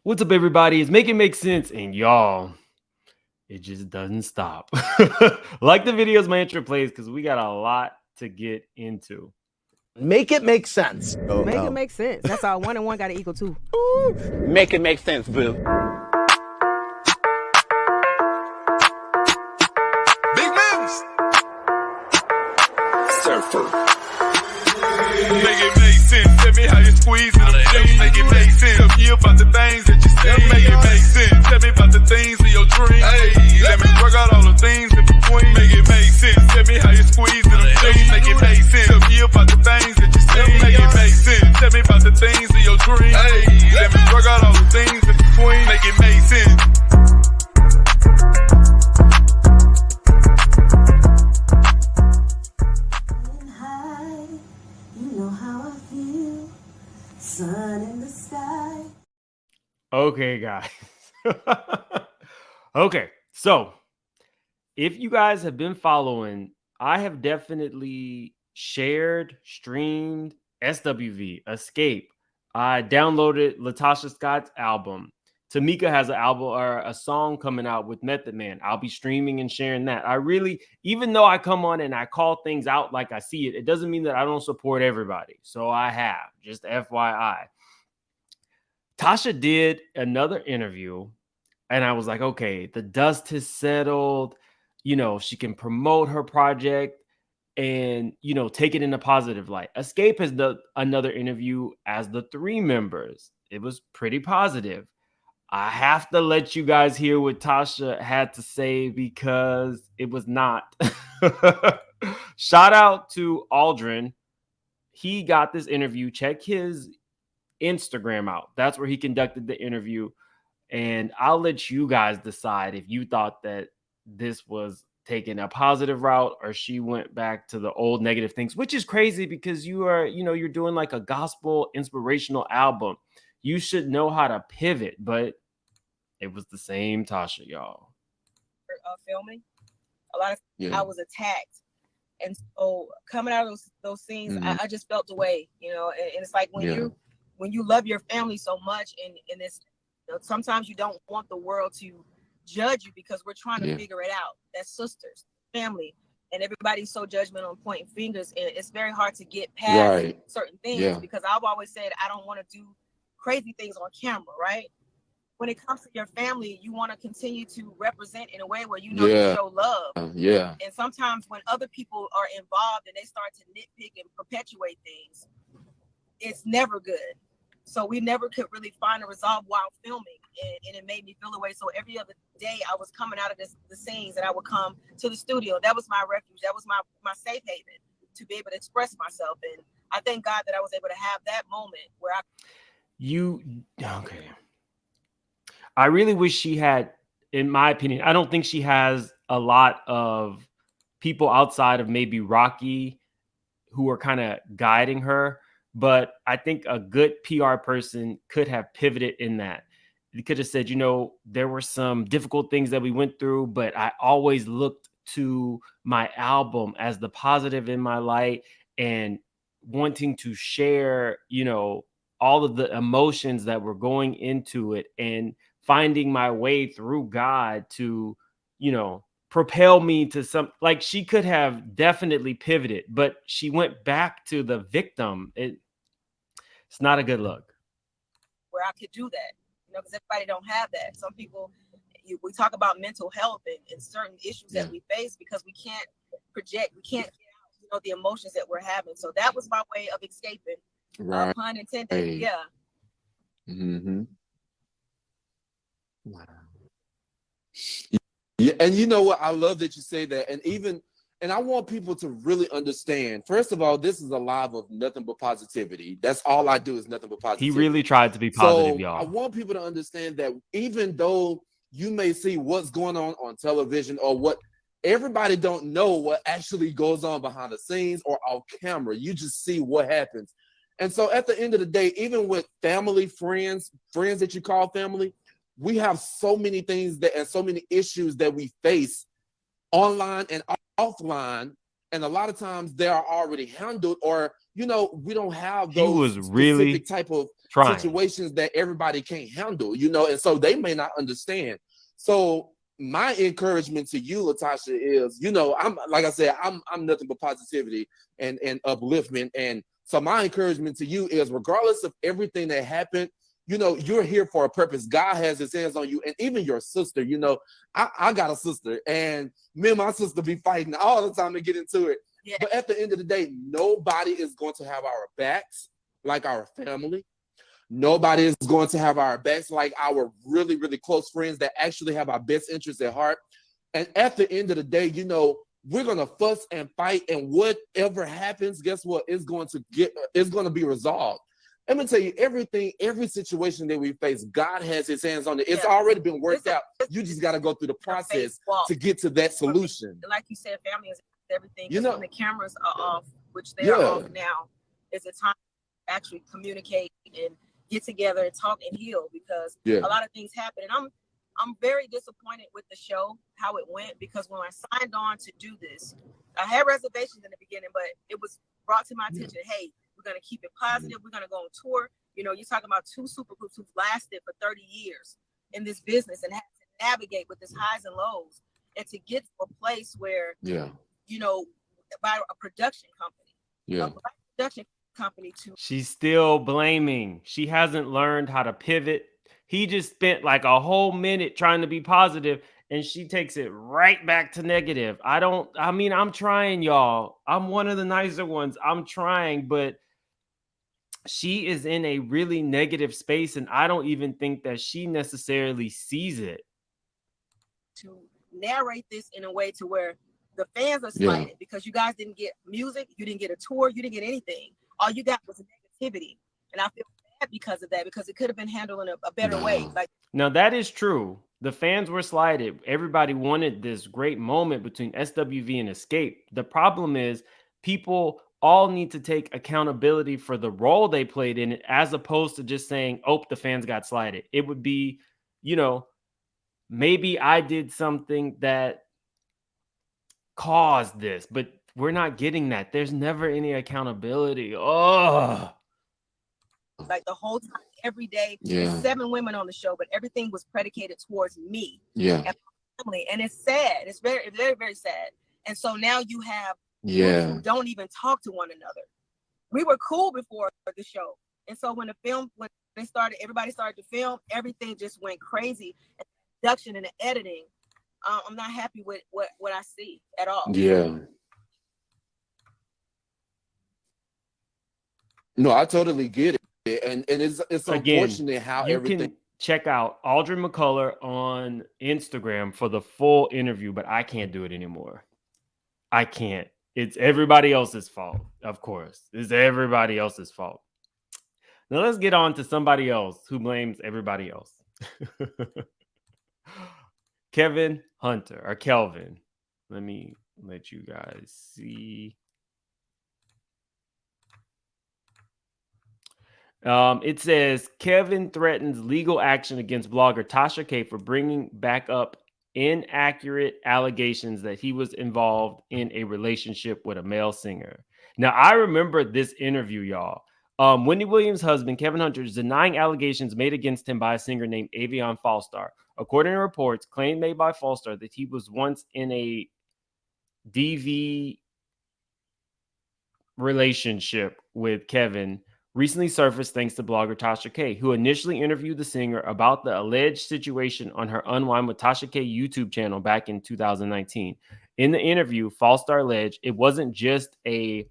What's up, everybody? It's Make It Make Sense, and y'all, it just doesn't stop. Like the videos my intro plays, because we got a lot to get into. Make it make sense. Make it make sense. That's all. 1 and 1 got to equal 2. Make it make sense, boo. Big moves. Surfer. Make it make sense. Tell me how you squeeze it. Make it make sense. Tell me about the things that you say. Make it make sense. Tell me about the things of your dreams. Hey, let me work out all the things in between. Make it make sense. Tell me how you squeeze it. Make it make sense. Tell me about the things that you say. Make it make sense. Tell me about the things of your dreams. Hey, let me work out all the things in between. Make it make sense. Sun in the sky. Okay, guys. Okay, so if you guys have been following, I have definitely shared, streamed SWV, Escape. I downloaded Latasha Scott's album. Tamika has an album or a song coming out with Method Man. I'll be streaming and sharing that. I really, even though I come on and I call things out like I see it, it doesn't mean that I don't support everybody. So I have, just FYI. Tasha did another interview and I was like, okay, the dust has settled. You know, she can promote her project and, you know, take it in a positive light. Escape has done another interview as the 3 members. It was pretty positive. I have to let you guys hear what Tasha had to say because it was not. Shout out to Aldrin. He got this interview. Check his Instagram out. That's where he conducted the interview. And I'll let you guys decide if you thought that this was taking a positive route or she went back to the old negative things, which is crazy because you are, you know, you're doing like a gospel inspirational album. You should know how to pivot, but it was the same Tasha, y'all. Filming, a lot of I was attacked, and so coming out of those scenes, I just felt the way, you know. And it's like when you love your family so much, and it's, you know, sometimes you don't want the world to judge you because we're trying to figure it out. That's sisters, family, and everybody's so judgmental and pointing fingers, and it's very hard to get past certain things because I've always said I don't want to do crazy things on camera, right? When it comes to your family, you want to continue to represent in a way where you know you show love. And sometimes when other people are involved and they start to nitpick and perpetuate things, it's never good. So we never could really find a resolve while filming, and it made me feel away. So every other day I was coming out of the scenes and I would come to the studio. That was my refuge. That was my safe haven to be able to express myself. And I thank God that I was able to have that moment where I really wish she had, in my opinion, I don't think she has a lot of people outside of maybe Rocky who are kind of guiding her. But I think a good PR person could have pivoted in that. They could have said, you know, there were some difficult things that we went through, but I always looked to my album as the positive in my light and wanting to share, you know, all of the emotions that were going into it and finding my way through God to, you know, propel me to some, like she could have definitely pivoted, but she went back to the victim. It's not a good look. Where I could do that, you know, because everybody don't have that. Some people, we talk about mental health and certain issues that we face because we can't project, we can't get out, you know, the emotions that we're having. So that was my way of escaping. Pun intended. Yeah. Wow. Yeah, and you know what? I love that you say that. And I want people to really understand. First of all, this is a live of nothing but positivity. That's all I do is nothing but positivity. He really tried to be positive, y'all. I want people to understand that even though you may see what's going on television or what, everybody don't know what actually goes on behind the scenes or off camera. You just see what happens. And so at the end of the day, even with family, friends that you call family, we have so many things and so many issues that we face online and offline. And a lot of times they are already handled, or we don't have He was those really specific type of trying. situations that everybody can't handle, and so they may not understand. So my encouragement to you, Latasha, is, I'm, like I said, I'm nothing but positivity and upliftment. And so my encouragement to you is, regardless of everything that happened, you're here for a purpose. God has his hands on you. And even your sister, I got a sister, and me and my sister be fighting all the time to get into it. Yeah. But at the end of the day, nobody is going to have our backs like our family. Nobody is going to have our backs like our really, really close friends that actually have our best interests at heart. And at the end of the day, we're going to fuss and fight, and whatever happens, guess what? It's going to be resolved. Let me tell you, every situation that we face, God has his hands on it. It's already been worked out. You just got to go through the process to get to that solution. Like you said, family is everything. When the cameras are off, which they are off now, it's a time to actually communicate and get together and talk and heal, because a lot of things happen. And I'm very disappointed with the show, how it went, because when I signed on to do this, I had reservations in the beginning, but it was brought to my attention, hey, we're going to keep it positive. We're going to go on tour. You're talking about two supergroups who've lasted for 30 years in this business and have to navigate with this highs and lows, and to get to a place where, by a production company, a black production company She's still blaming. She hasn't learned how to pivot. He just spent like a whole minute trying to be positive, and she takes it right back to negative. I'm trying, y'all. I'm one of the nicer ones. I'm trying, but she is in a really negative space, and I don't even think that she necessarily sees it. To narrate this in a way to where the fans are slighted because you guys didn't get music, you didn't get a tour, you didn't get anything. All you got was negativity. And I feel bad because of that, because it could have been handled in a better way. Now, that is true. The fans were slighted. Everybody wanted this great moment between SWV and Escape. The problem is, people all need to take accountability for the role they played in it, as opposed to just saying, oh, the fans got slighted. It would be, maybe I did something that caused this, but we're not getting that. There's never any accountability. Oh, like the whole time, every day, there's 7 women on the show, but everything was predicated towards me and my family. And it's sad. It's very, very, very sad. And so now you have groups who don't even talk to one another. We were cool before the show. And so when everybody started to film, everything just went crazy. And the production and the editing, I'm not happy with what I see at all. Yeah. No, I totally get it. And it's unfortunate how you everything. Can check out Aldrin McCullough on Instagram for the full interview, but I can't do it anymore. I can't. It's everybody else's fault, of course. It's everybody else's fault. Now let's get on to somebody else who blames everybody else. Kelvin. Let me let you guys see. It says Kelvin threatens legal action against blogger Tasha K for bringing back up inaccurate allegations that he was involved in a relationship with a male singer. Now, I remember this interview, y'all. Wendy Williams' husband, Kelvin Hunter, is denying allegations made against him by a singer named Avion Fallstar. According to reports, claim made by Fallstar that he was once in a DV relationship with Kelvin recently surfaced thanks to blogger Tasha K, who initially interviewed the singer about the alleged situation on her Unwind with Tasha K YouTube channel back in 2019. In the interview, Fallstar alleged it wasn't just a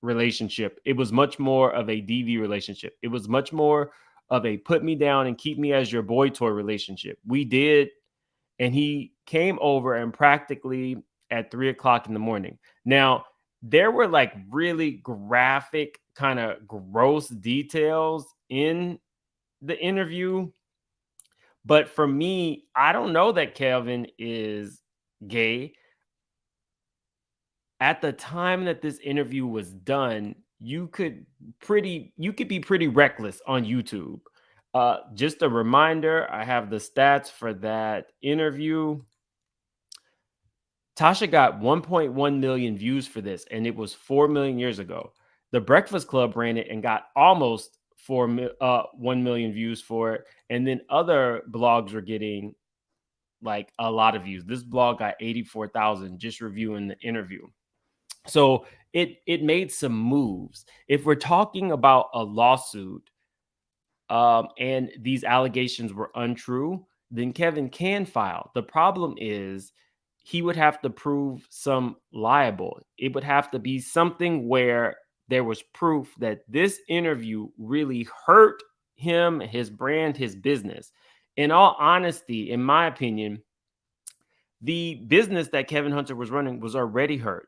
relationship. It was much more of a DV relationship. It was much more of a put me down and keep me as your boy toy relationship. We did, and he came over and practically at 3:00 in the morning. Now, there were like really graphic, kind of gross details in the interview. But for me, I don't know that Kelvin is gay. At the time that this interview was done, you could be pretty reckless on YouTube. Just a reminder, I have the stats for that interview. Tasha got 1.1 million views for this, and it was 4 million years ago. The Breakfast Club ran it and got almost 1 million views for it. And then other blogs were getting like a lot of views. This blog got 84,000 just reviewing the interview. So it made some moves. If we're talking about a lawsuit and these allegations were untrue, then Kevin can file. The problem is he would have to prove some liable. It would have to be something where there was proof that this interview really hurt him, his brand, his business. In all honesty, in my opinion, the business that Kevin Hunter was running was already hurt.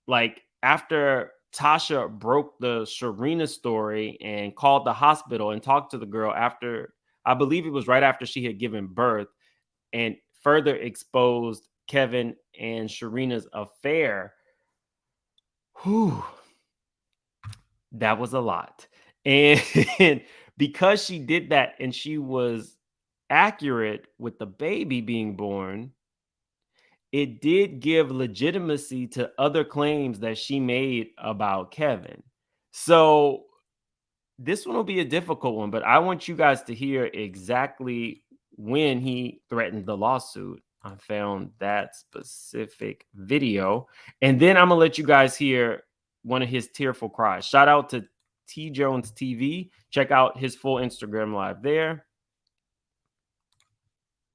Like after Tasha broke the Serena story and called the hospital and talked to the girl after, I believe it was right after she had given birth, and further exposed Kevin and Serena's affair. Whew, that was a lot. And because she did that and she was accurate with the baby being born, it did give legitimacy to other claims that she made about Kevin. So this one will be a difficult one, but I want you guys to hear exactly when he threatened the lawsuit. I found that specific video. And then I'm going to let you guys hear one of his tearful cries. Shout out to T Jones TV. Check out his full Instagram live there.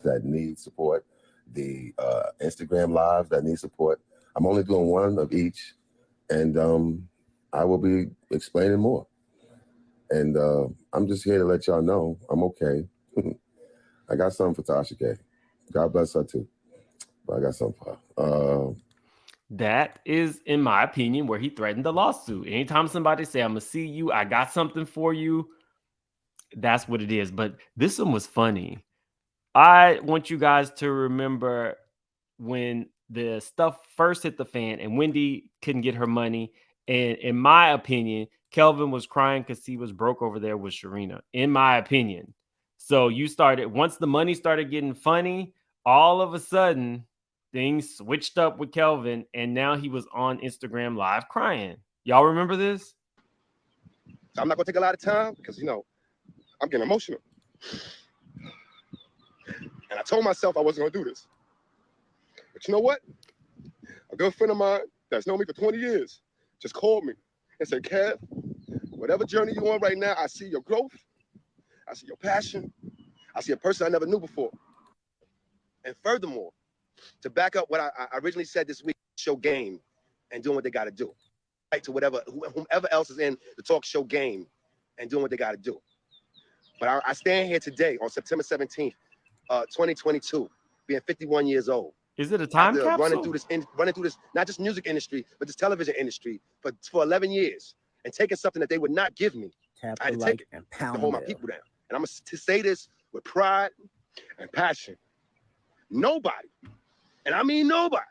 That need support, the Instagram lives that need support. I'm only doing one of each, and I will be explaining more. And I'm just here to let y'all know I'm okay. I got something for Tasha K. God bless her too. But I got something for her. That is, in my opinion, where he threatened the lawsuit. Anytime somebody say, I'm going to see you, I got something for you, that's what it is. But this one was funny. I want you guys to remember when the stuff first hit the fan and Wendy couldn't get her money. And in my opinion, Kelvin was crying because he was broke over there with Serena, in my opinion. So once the money started getting funny, all of a sudden things switched up with Kelvin, and now he was on Instagram live crying. Y'all remember this? I'm not gonna take a lot of time because I'm getting emotional. And I told myself I wasn't gonna do this. But you know what? A good friend of mine that's known me for 20 years just called me and said, Kev, whatever journey you're on right now, I see your growth. I see your passion. I see a person I never knew before. And furthermore, to back up what I originally said this week, show game and doing what they got to do. Right to whomever else is in the talk show game and doing what they got to do. But I stand here today on September 17th, 2022, being 51 years old. Is it a time capsule? Running through this, not just music industry, but this television industry for 11 years and taking something that they would not give me. I had to take it and to hold my people down. And I'm going to say this with pride and passion. Nobody, and I mean nobody,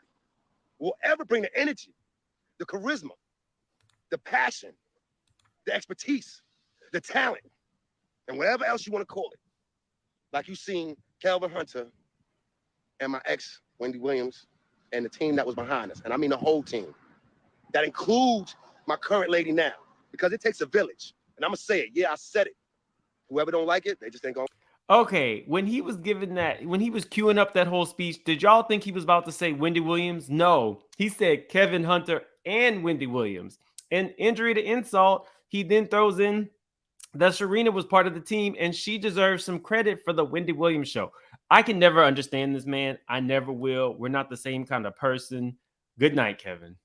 will ever bring the energy, the charisma, the passion, the expertise, the talent, and whatever else you want to call it, like you've seen Kelvin Hunter and my ex, Wendy Williams, and the team that was behind us. And I mean the whole team. That includes my current lady now, because it takes a village. And I'm going to say it. Yeah, I said it. Whoever don't like it, they just ain't going to. Okay, when he was queuing up that whole speech, did y'all think he was about to say Wendy Williams? No, he said Kevin Hunter and Wendy Williams. And injury to insult, he then throws in that Serena was part of the team and she deserves some credit for the Wendy Williams show. I can never understand this man. I never will. We're not the same kind of person. Good night, Kevin.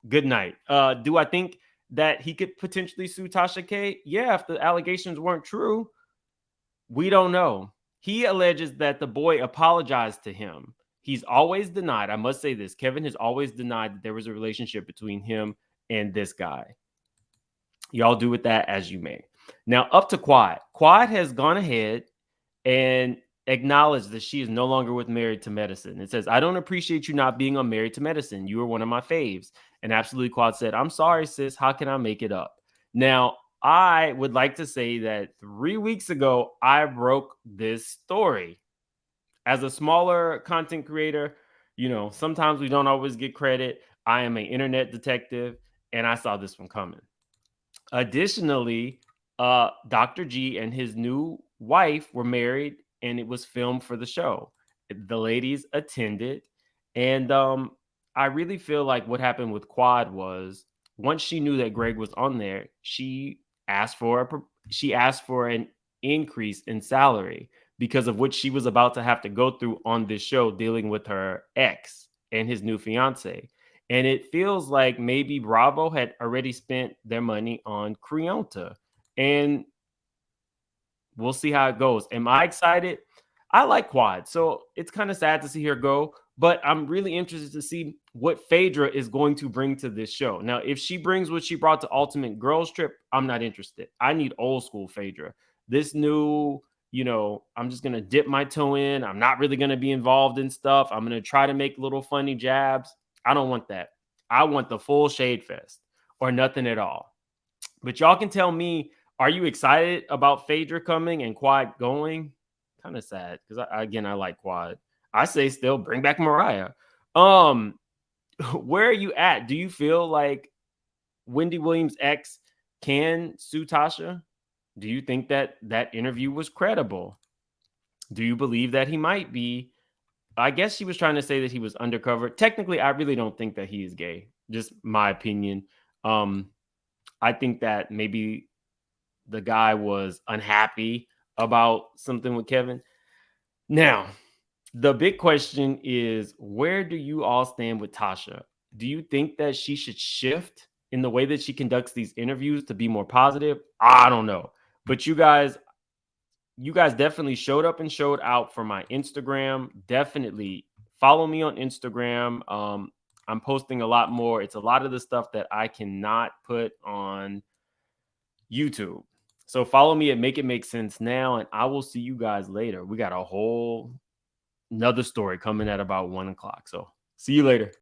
Good night. Do I think that he could potentially sue Tasha K? Yeah, if the allegations weren't true. We don't know. He alleges that the boy apologized to him. He's always denied. I must say this. Kevin has always denied that there was a relationship between him and this guy. Y'all do with that as you may. Now up to Quad. Quad has gone ahead and acknowledged that she is no longer with Married to Medicine. It says, I don't appreciate you not being on Married to Medicine. You were one of my faves. And Absolutely Quad said, I'm sorry, sis. How can I make it up? Now, I would like to say that 3 weeks ago, I broke this story. As a smaller content creator, you know, sometimes we don't always get credit. I am an internet detective, and I saw this one coming. Additionally, Dr. G and his new wife were married, and it was filmed for the show. The ladies attended, and I really feel like what happened with Quad was once she knew that Greg was on there, she asked for an increase in salary because of what she was about to have to go through on this show, dealing with her ex and his new fiance. And it feels like maybe Bravo had already spent their money on Creonta. And we'll see how it goes. Am I excited? I like Quad. So it's kind of sad to see her go, but I'm really interested to see what Phaedra is going to bring to this show. Now, if she brings what she brought to Ultimate Girls Trip, I'm not interested. I need old school Phaedra. This new, you know, I'm just going to dip my toe in. I'm not really going to be involved in stuff. I'm going to try to make little funny jabs. I don't want that. I want the full Shade Fest or nothing at all. But y'all can tell me, are you excited about Phaedra coming and Quad going? Kind of sad because I like Quad. I say still bring back Mariah. Where are you at? Do you feel like Wendy Williams' ex can sue Tasha? Do you think that that interview was credible? Do you believe that he might be? I guess she was trying to say that he was undercover. Technically, I really don't think that he is gay. Just my opinion. I think that maybe the guy was unhappy about something with Kevin. Now, the big question is, where do you all stand with Tasha? Do you think that she should shift in the way that she conducts these interviews to be more positive? I don't know. But you guys definitely showed up and showed out for my Instagram. Definitely follow me on Instagram. I'm posting a lot more. It's a lot of the stuff that I cannot put on YouTube. So follow me at Make It Make Sense Now, and I will see you guys later. We got a whole another story coming at about 1 o'clock. So see you later.